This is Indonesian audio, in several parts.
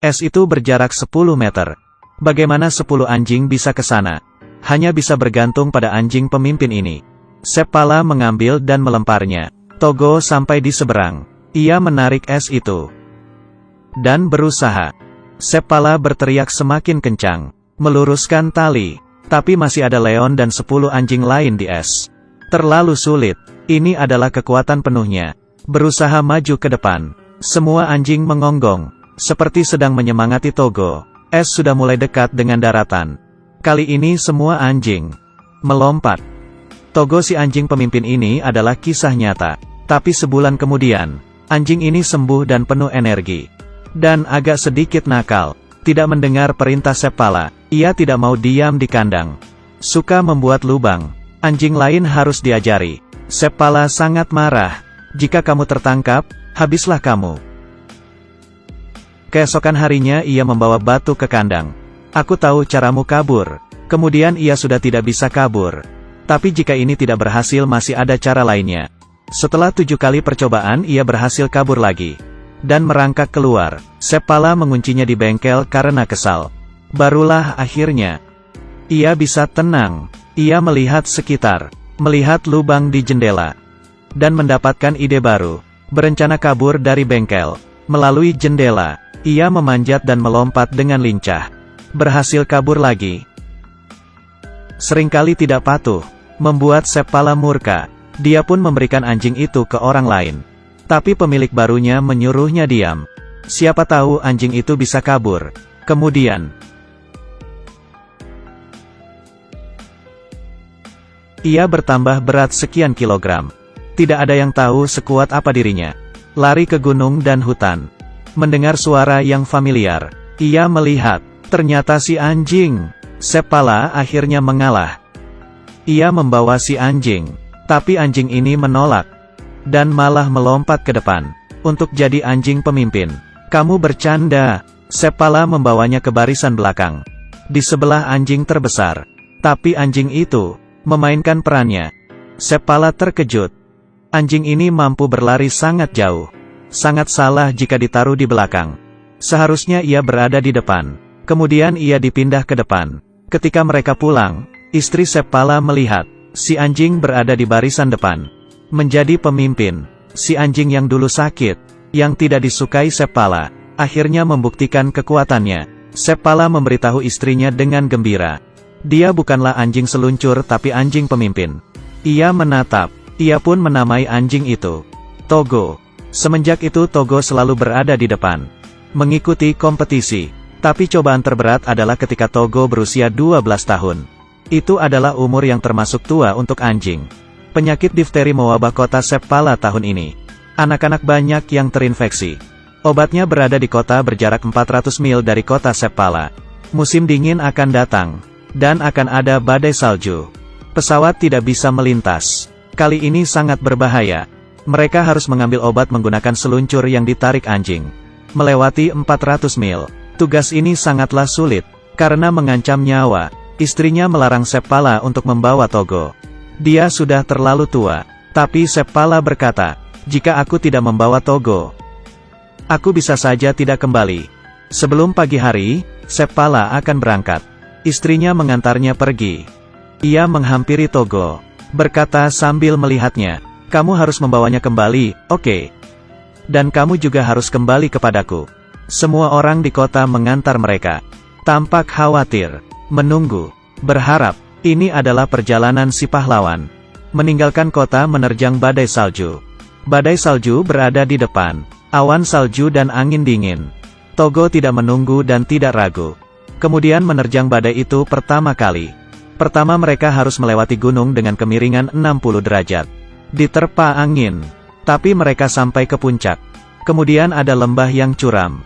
Es itu berjarak 10 meter. Bagaimana 10 anjing bisa ke sana? Hanya bisa bergantung pada anjing pemimpin ini. Seppala mengambil dan melemparnya. Togo sampai di seberang. Ia menarik es itu. Dan berusaha. Seppala berteriak semakin kencang. Meluruskan tali. Tapi masih ada Leon dan 10 anjing lain di es. Terlalu sulit. Ini adalah kekuatan penuhnya. Berusaha maju ke depan. Semua anjing mengonggong. Seperti sedang menyemangati Togo. Es sudah mulai dekat dengan daratan. Kali ini semua anjing melompat. Togo si anjing pemimpin ini adalah kisah nyata. Tapi sebulan kemudian, anjing ini sembuh dan penuh energi. Dan agak sedikit nakal. Tidak mendengar perintah Seppala. Ia tidak mau diam di kandang. Suka membuat lubang. Anjing lain harus diajari. Seppala sangat marah. Jika kamu tertangkap, habislah kamu. Keesokan harinya ia membawa batu ke kandang. Aku tahu caramu kabur. Kemudian ia sudah tidak bisa kabur. Tapi jika ini tidak berhasil masih ada cara lainnya. Setelah 7 kali percobaan ia berhasil kabur lagi. Dan merangkak keluar. Seppala menguncinya di bengkel karena kesal. Barulah akhirnya ia bisa tenang. Ia melihat sekitar. Melihat lubang di jendela. Dan mendapatkan ide baru. Berencana kabur dari bengkel. Melalui jendela. Ia memanjat dan melompat dengan lincah. Berhasil kabur lagi. Seringkali tidak patuh. Membuat Seppala murka. Dia pun memberikan anjing itu ke orang lain. Tapi pemilik barunya menyuruhnya diam. Siapa tahu anjing itu bisa kabur. Kemudian ia bertambah berat sekian kilogram. Tidak ada yang tahu sekuat apa dirinya. Lari ke gunung dan hutan. Mendengar suara yang familiar. Ia melihat. Ternyata si anjing. Seppala akhirnya mengalah. Ia membawa si anjing. Tapi anjing ini menolak. Dan malah melompat ke depan. Untuk jadi anjing pemimpin. Kamu bercanda. Seppala membawanya ke barisan belakang. Di sebelah anjing terbesar. Tapi anjing itu memainkan perannya. Seppala terkejut. Anjing ini mampu berlari sangat jauh. Sangat salah jika ditaruh di belakang. Seharusnya ia berada di depan. Kemudian ia dipindah ke depan. Ketika mereka pulang, istri Seppala melihat si anjing berada di barisan depan. Menjadi pemimpin. Si anjing yang dulu sakit, yang tidak disukai Seppala, akhirnya membuktikan kekuatannya. Seppala memberitahu istrinya dengan gembira. Dia bukanlah anjing seluncur tapi anjing pemimpin. Ia menatap. Ia pun menamai anjing itu Togo. Semenjak itu Togo selalu berada di depan. Mengikuti kompetisi. Tapi cobaan terberat adalah ketika Togo berusia 12 tahun. Itu adalah umur yang termasuk tua untuk anjing. Penyakit difteri mewabah kota Seppala tahun ini. Anak-anak banyak yang terinfeksi. Obatnya berada di kota berjarak 400 mil dari kota Seppala. Musim dingin akan datang. Dan akan ada badai salju. Pesawat tidak bisa melintas. Kali ini sangat berbahaya. Mereka harus mengambil obat menggunakan seluncur yang ditarik anjing. Melewati 400 mil. Tugas ini sangatlah sulit. Karena mengancam nyawa. Istrinya melarang Seppala untuk membawa Togo. Dia sudah terlalu tua. Tapi Seppala berkata, jika aku tidak membawa Togo, aku bisa saja tidak kembali. Sebelum pagi hari, Seppala akan berangkat. Istrinya mengantarnya pergi. Ia menghampiri Togo. Berkata sambil melihatnya. Kamu harus membawanya kembali, oke? Dan kamu juga harus kembali kepadaku. Semua orang di kota mengantar mereka. Tampak khawatir. Menunggu. Berharap. Ini adalah perjalanan si pahlawan. Meninggalkan kota menerjang badai salju. Badai salju berada di depan. Awan salju dan angin dingin. Togo tidak menunggu dan tidak ragu. Kemudian menerjang badai itu pertama kali. Pertama mereka harus melewati gunung dengan kemiringan 60 derajat. Diterpa angin. Tapi mereka sampai ke puncak. Kemudian ada lembah yang curam.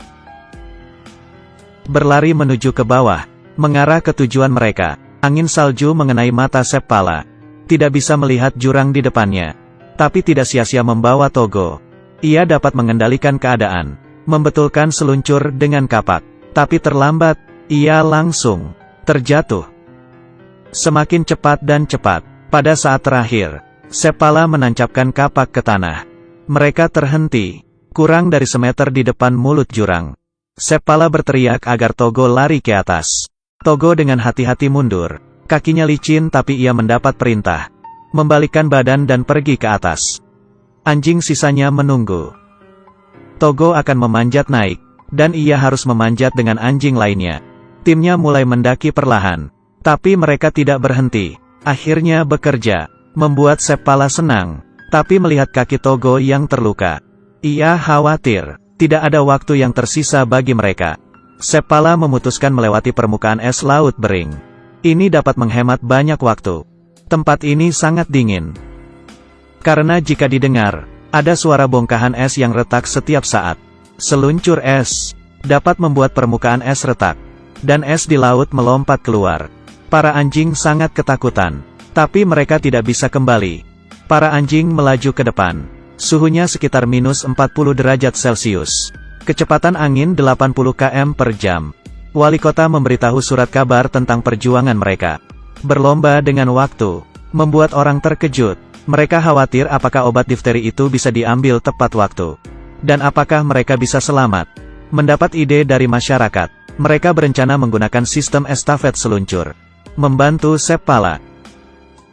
Berlari menuju ke bawah. Mengarah ke tujuan mereka. Angin salju mengenai mata Seppala. Tidak bisa melihat jurang di depannya. Tapi tidak sia-sia membawa Togo. Ia dapat mengendalikan keadaan. Membetulkan seluncur dengan kapak. Tapi terlambat. Ia langsung terjatuh. Semakin cepat dan cepat. Pada saat terakhir, Seppala menancapkan kapak ke tanah. Mereka terhenti. Kurang dari semeter di depan mulut jurang. Seppala berteriak agar Togo lari ke atas. Togo dengan hati-hati mundur. Kakinya licin tapi ia mendapat perintah. Membalikkan badan dan pergi ke atas. Anjing sisanya menunggu. Togo akan memanjat naik, dan ia harus memanjat dengan anjing lainnya. Timnya mulai mendaki perlahan. Tapi mereka tidak berhenti. Akhirnya bekerja. Membuat Seppala senang. Tapi melihat kaki Togo yang terluka, ia khawatir. Tidak ada waktu yang tersisa bagi mereka. Seppala memutuskan melewati permukaan es laut bering. Ini dapat menghemat banyak waktu. Tempat ini sangat dingin. Karena jika didengar, ada suara bongkahan es yang retak setiap saat. Seluncur es dapat membuat permukaan es retak. Dan es di laut melompat keluar. Para anjing sangat ketakutan. Tapi mereka tidak bisa kembali. Para anjing melaju ke depan. Suhunya sekitar minus 40 derajat Celcius. Kecepatan angin 80 km per jam. Wali kota memberitahu surat kabar tentang perjuangan mereka. Berlomba dengan waktu. Membuat orang terkejut. Mereka khawatir apakah obat difteri itu bisa diambil tepat waktu. Dan apakah mereka bisa selamat. Mendapat ide dari masyarakat. Mereka berencana menggunakan sistem estafet seluncur. Membantu Seppala.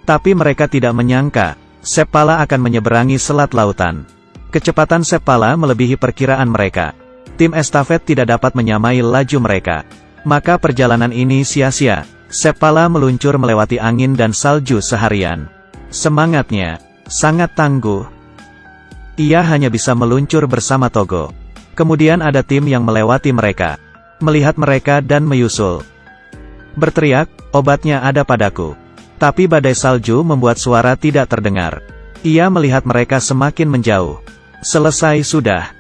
Tapi mereka tidak menyangka. Seppala akan menyeberangi selat lautan. Kecepatan Seppala melebihi perkiraan mereka. Tim estafet tidak dapat menyamai laju mereka. Maka perjalanan ini sia-sia. Seppala meluncur melewati angin dan salju seharian. Semangatnya sangat tangguh. Ia hanya bisa meluncur bersama Togo. Kemudian ada tim yang melewati mereka. Melihat mereka dan menyusul. Berteriak, obatnya ada padaku. Tapi badai salju membuat suara tidak terdengar. Ia melihat mereka semakin menjauh. Selesai sudah.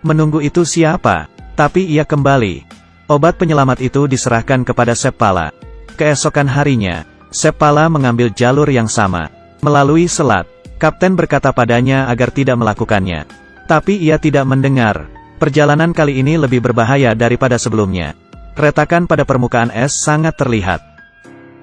Menunggu itu siapa? Tapi ia kembali. Obat penyelamat itu diserahkan kepada Seppala. Keesokan harinya, Seppala mengambil jalur yang sama. Melalui selat. Kapten berkata padanya agar tidak melakukannya. Tapi ia tidak mendengar. Perjalanan kali ini lebih berbahaya daripada sebelumnya. Retakan pada permukaan es sangat terlihat.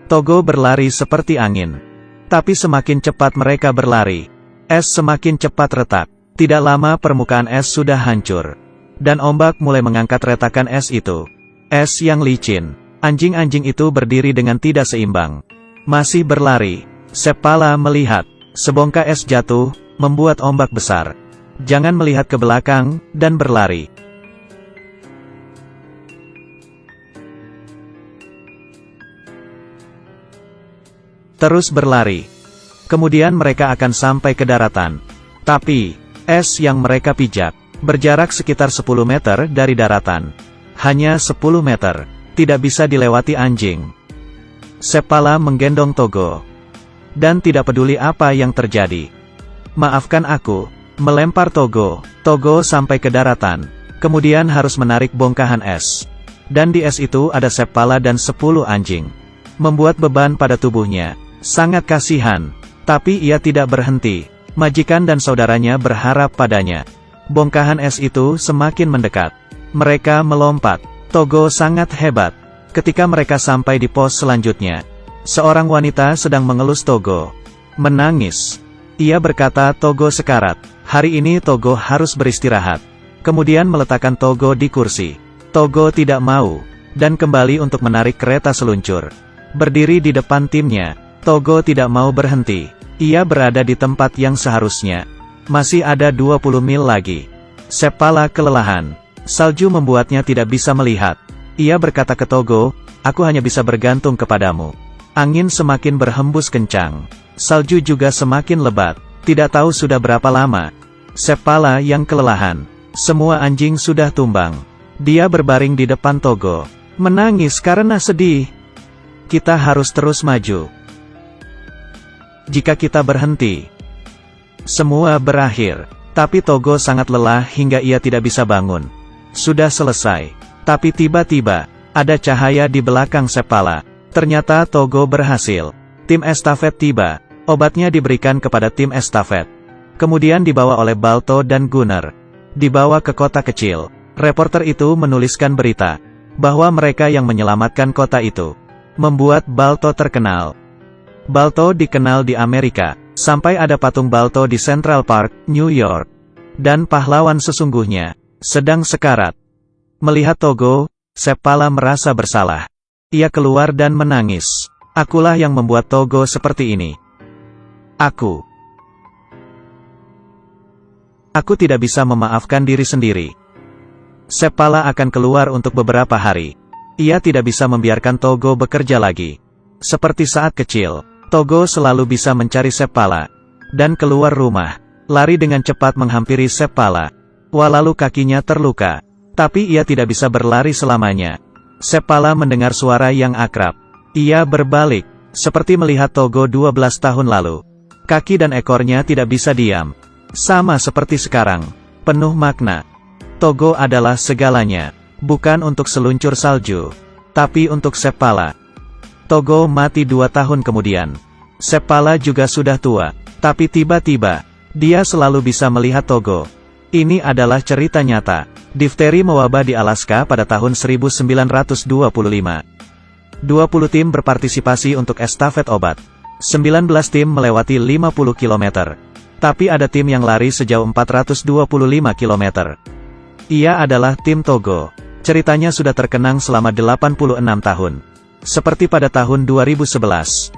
Togo berlari seperti angin. Tapi semakin cepat mereka berlari, es semakin cepat retak. Tidak lama permukaan es sudah hancur. Dan ombak mulai mengangkat retakan es itu. Es yang licin. Anjing-anjing itu berdiri dengan tidak seimbang. Masih berlari. Seppala melihat. Sebongkah es jatuh, membuat ombak besar. Jangan melihat ke belakang, dan berlari. Terus berlari. Kemudian mereka akan sampai ke daratan. Tapi, es yang mereka pijak, berjarak sekitar 10 meter dari daratan. Hanya 10 meter. Tidak bisa dilewati anjing. Seppala menggendong Togo. Dan tidak peduli apa yang terjadi. Maafkan aku. Melempar Togo. Togo sampai ke daratan. Kemudian harus menarik bongkahan es. Dan di es itu ada Seppala dan 10 anjing. Membuat beban pada tubuhnya. Sangat kasihan. Tapi ia tidak berhenti. Majikan dan saudaranya berharap padanya. Bongkahan es itu semakin mendekat. Mereka melompat. Togo sangat hebat. Ketika mereka sampai di pos selanjutnya, seorang wanita sedang mengelus Togo. Menangis. Ia berkata Togo sekarat. Hari ini Togo harus beristirahat. Kemudian meletakkan Togo di kursi. Togo tidak mau. Dan kembali untuk menarik kereta seluncur. Berdiri di depan timnya. Togo tidak mau berhenti. Ia berada di tempat yang seharusnya. Masih ada 20 mil lagi. Seppala kelelahan. Salju membuatnya tidak bisa melihat. Ia berkata ke Togo, aku hanya bisa bergantung kepadamu. Angin semakin berhembus kencang. Salju juga semakin lebat. Tidak tahu sudah berapa lama. Seppala yang kelelahan. Semua anjing sudah tumbang. Dia berbaring di depan Togo. Menangis karena sedih. Kita harus terus maju. Jika kita berhenti, semua berakhir. Tapi Togo sangat lelah hingga ia tidak bisa bangun. Sudah selesai. Tapi tiba-tiba, ada cahaya di belakang Seppala. Ternyata Togo berhasil. Tim estafet tiba. Obatnya diberikan kepada tim estafet. Kemudian dibawa oleh Balto dan Gunner. Dibawa ke kota kecil. Reporter itu menuliskan berita bahwa mereka yang menyelamatkan kota itu. Membuat Balto terkenal. Balto dikenal di Amerika, sampai ada patung Balto di Central Park, New York. Dan pahlawan sesungguhnya sedang sekarat. Melihat Togo, Seppala merasa bersalah. Ia keluar dan menangis. Akulah yang membuat Togo seperti ini. Aku tidak bisa memaafkan diri sendiri. Seppala akan keluar untuk beberapa hari. Ia tidak bisa membiarkan Togo bekerja lagi. Seperti saat kecil, Togo selalu bisa mencari Seppala dan keluar rumah, lari dengan cepat menghampiri Seppala. Walau kakinya terluka, tapi ia tidak bisa berlari selamanya. Seppala mendengar suara yang akrab. Ia berbalik, seperti melihat Togo 12 tahun lalu. Kaki dan ekornya tidak bisa diam. Sama seperti sekarang, penuh makna. Togo adalah segalanya, bukan untuk seluncur salju, tapi untuk Seppala. Togo mati 2 tahun kemudian. Seppala juga sudah tua, tapi tiba-tiba, dia selalu bisa melihat Togo. Ini adalah cerita nyata. Difteri mewabah di Alaska pada tahun 1925. 20 tim berpartisipasi untuk estafet obat. 19 tim melewati 50 km. Tapi ada tim yang lari sejauh 425 km. Ia adalah tim Togo. Ceritanya sudah terkenang selama 86 tahun. Seperti pada tahun 2011.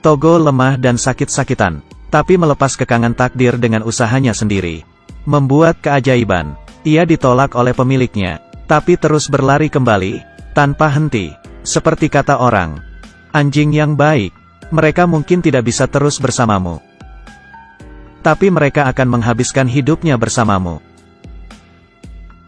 Togo lemah dan sakit-sakitan, tapi melepas kekangan takdir dengan usahanya sendiri. Membuat keajaiban. Ia ditolak oleh pemiliknya, tapi terus berlari kembali, tanpa henti. Seperti kata orang, anjing yang baik, mereka mungkin tidak bisa terus bersamamu, tapi mereka akan menghabiskan hidupnya bersamamu.